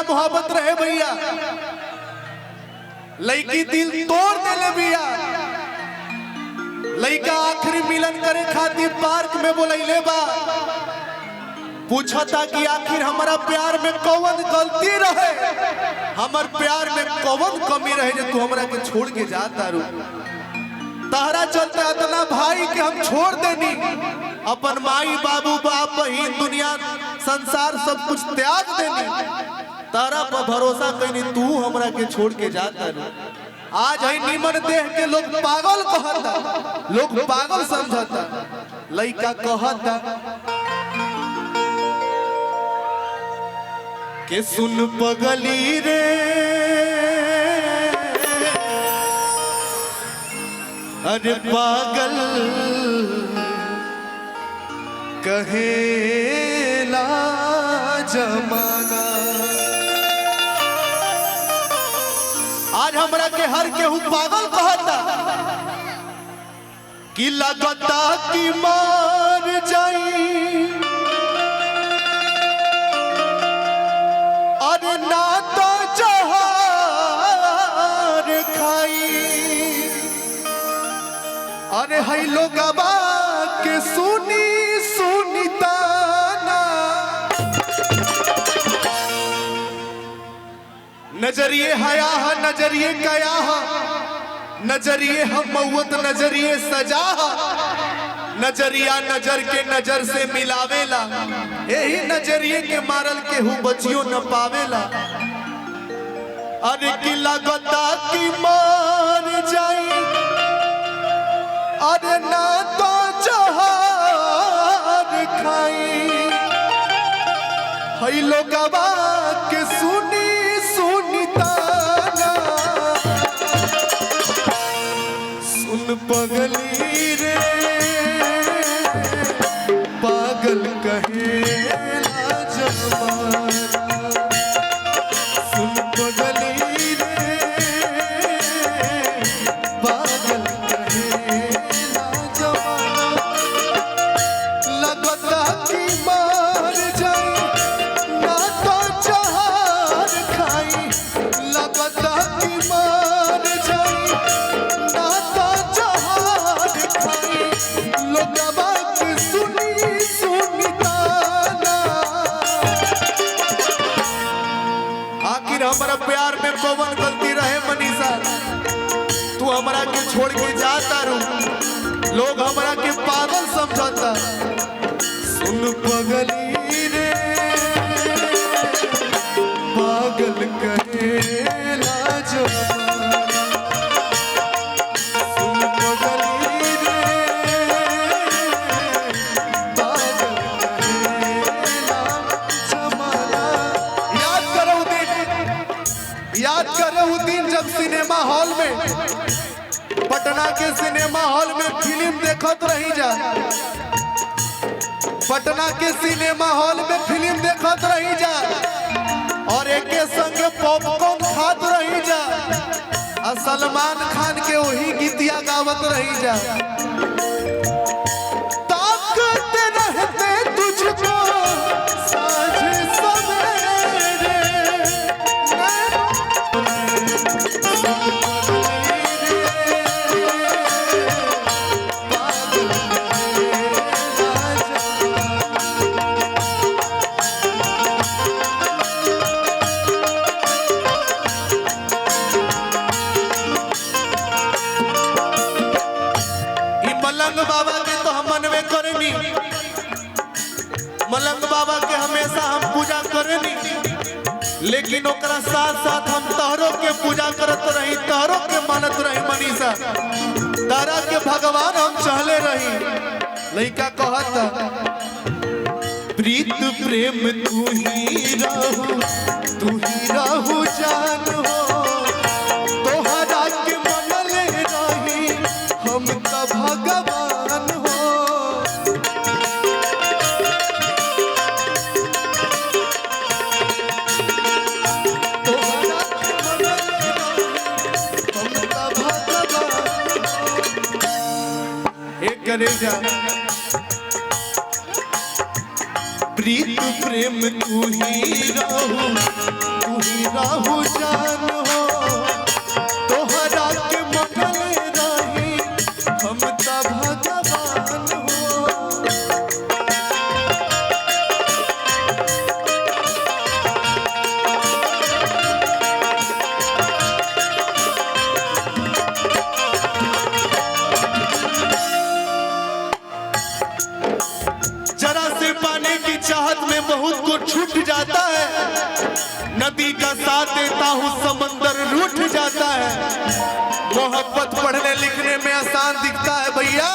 मोहब्बत रहे भैया, लड़की दिल तोड़ देले भैया। लड़का आखिरी मिलन करे खातिर पार्क में बोलैले बा, पूछा था कि आखिर हमारा प्यार में कौन गलती रहे, हमार प्यार में कौन कमी रहे जो तू हमरा के छोड़ के जाता रू। तारा चलता इतना भाई के हम छोड़ देनी, अपन माई बाबू बाप बहन दुनिया संसार सब कुछ त्याग देनी, तारा पर भरोसा कहीं तू हमरा के छोड़ के जाता रू। आज है निमन देह के लोग पागल कहता, लोग पागल समझता। लड़का कहता के सुन पगली रे, अरे पागल कहेला जमाना। आज हमरा के हर केहू पागल कहता कि लगता कि मार जाई, अरे ना तो जहार खाई। अरे है लोगवा के सुनी सुनीता ना, नजरिए हया है नजरिए कया है, नजरिए हम मौत नजरिए सजा है। नजरिया नजर के नजर से मिलावेला, यही नजरिए के मारल के हूँ बचियो न पावेला। अरे की लगता कि मार जाई, अरे ना तो जहार खाई। है लोगवा के सुनी सुनीता ना, सुन पगली रे पागल कहेला जमाना। सुन पगली रे पागल कहेला जमाना। लगता कि मार जाई ना तो जहार खाई, लगता कि मार जाई ना तो जहार खाई। लोगवा के सुनी सुनीता ना, आखिर हमारा प्यार में कौन गलती रहे मनीषा, तू हमरा के छोड़ के जाता रू, लोग हमरा के पागल समझता। सुन पगली रे पागल कहेला जमाना। सुन पगली रे पागल कहेला जमाना। याद करो दिन, याद करो दिन जब सिनेमा हॉल में, पटना के सिनेमा हॉल में फिल्म देखत रही जा, पटना के सिनेमा हॉल में फिल्म देखत रही जा और एके संगे पॉपकॉर्न खात रही जा, और सलमान खान के वही गीतिया गावत रही जा। ताकत रहते तुझको साँझ सवेरे, मलंग बाबा के तो हम मनवे करनी, मलंग बाबा के हमेशा हम पूजा करनी, लेकिन ओकरा साथ साथ हम तहरो के पूजा करत रही, तहरो के मानत रही मनीषा। तारा के भगवान हम चहले रही। लड़का कहता प्रीत प्रेम तू ही रहू जान हो, तोहरा के मनले रही हम त भगवान हो। तोहरा के मनले रही हम त भगवान हो। एक करे जा प्रीत प्रेम तू ही रहू आहू समंदर रूठ जाता है। मोहब्बत पढ़ने लिखने में आसान दिखता है भैया,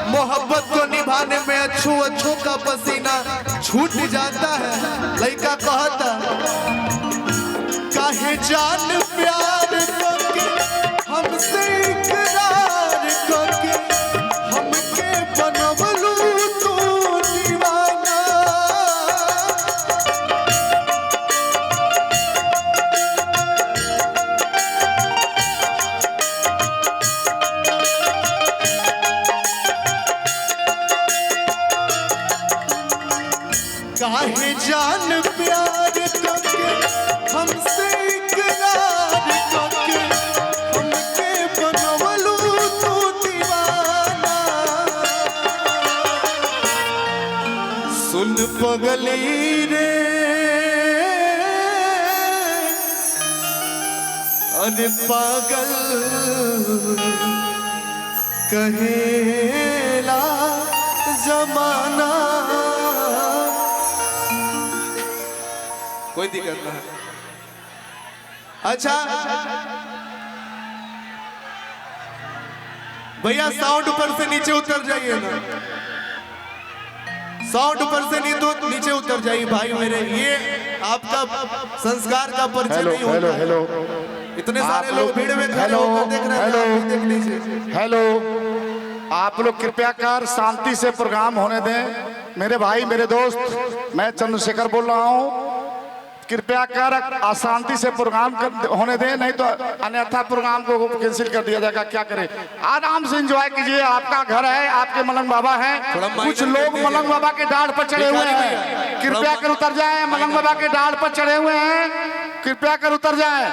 मोहब्बत को निभाने में अच्छू अच्छू का पसीना छूट जाता है। लड़का कहता काहे जान प्यार करके हमसे इकरार करके हमके बनवलू तू दीवाना। काहे जान प्यार करके हमसे इकरार करके हमके बनवलू तू दीवाना। सुन पगली रे अरे पागल कहेला जमाना। कोई दिक्कत नहीं। अच्छा भैया साउंड ऊपर से नीचे उतर जाइए ना, साउंड ऊपर से नीचे उतर जाइए भाई मेरे। ये आपका संस्कार का परिचय नहीं होता। हेलो इतने सारे लोग भीड़ में खड़े होकर देख रहे हैं, आप देख लीजिए। हेलो, आप लोग कृपया कर शांति से प्रोग्राम होने दें। मेरे भाई मेरे दोस्त, मैं चंद्रशेखर बोल रहा हूँ। कृपया कर अशांति से प्रोग्राम होने दें, नहीं तो अन्यथा प्रोग्राम को कैंसिल कर दिया जाएगा। क्या करें, आराम से एंजॉय कीजिए। आपका घर है, आपके मलंग बाबा हैं। कुछ लोग मलंग बाबा के डाढ़ पर चढ़े हुए हैं, कृपया कर उतर जाएं। मलंग बाबा के डाढ़ पर चढ़े हुए हैं, कृपया कर उतर जाएं।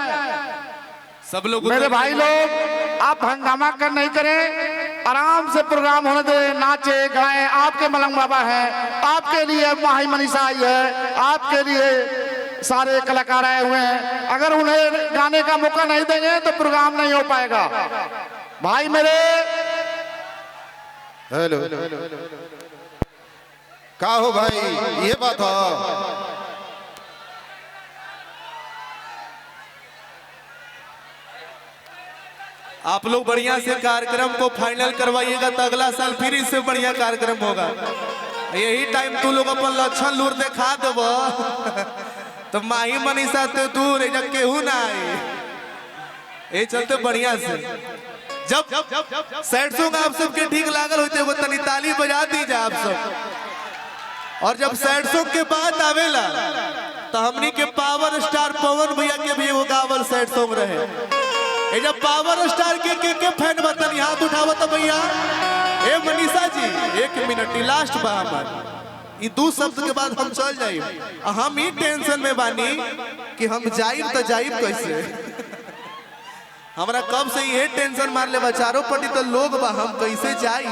सब लोग मेरे भाई लोग, आप हंगामा कर नहीं करें, आराम से प्रोग्राम होने दें। नाचे गाएं, आपके मलंग बाबा हैं, आपके लिए माही मनीषा आई है, आपके लिए सारे कलाकार आए हुए हैं। अगर उन्हें गाने का मौका नहीं देंगे तो प्रोग्राम नहीं हो पाएगा। भाई मेरे, हेलो, का हो भाई, ये बात हो। आप लोग बढ़िया से कार्यक्रम को फाइनल करवाइएगा तो अगला साल फिर इससे बढ़िया कार्यक्रम होगा। यही टाइम तू लोग अपन लक्षण लूर दिखा देव तो माही मनीषा तो दूर केहू ना आई। ये चलते बढ़िया से जब सैड सॉन्ग आप सबके ठीक लागल होते वो तनी ताली बजा दीजिए आप सब। और जब सैड सॉन्ग के बाद आवेला तो हमनी के पावर स्टार पवन भैया के भी वो गावल सैड सॉन्ग रहे। जब पावर स्टार के फैन बतन हाथ उठावत तो भैया ए मनीषा जी 1 मिनट लास्ट बा हमार। ये 2 शब्द के बाद हम चल जाइए। हम ही टेंशन में बानी कि हम जाइब तो जाइब कैसे। हमरा कब से ये टेंशन मार ले चारों पट्टी तो लोग बा, हम कैसे जाइब।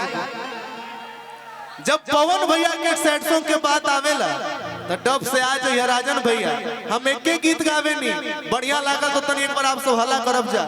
जब पवन भैया के सैड सॉन्ग के बाद आवेला तो डब से आ जाइए राजन भैया। हम एक गीत गावे नहीं, बढ़िया लगा तो तनी एक बार आप सब हल्ला करब जा।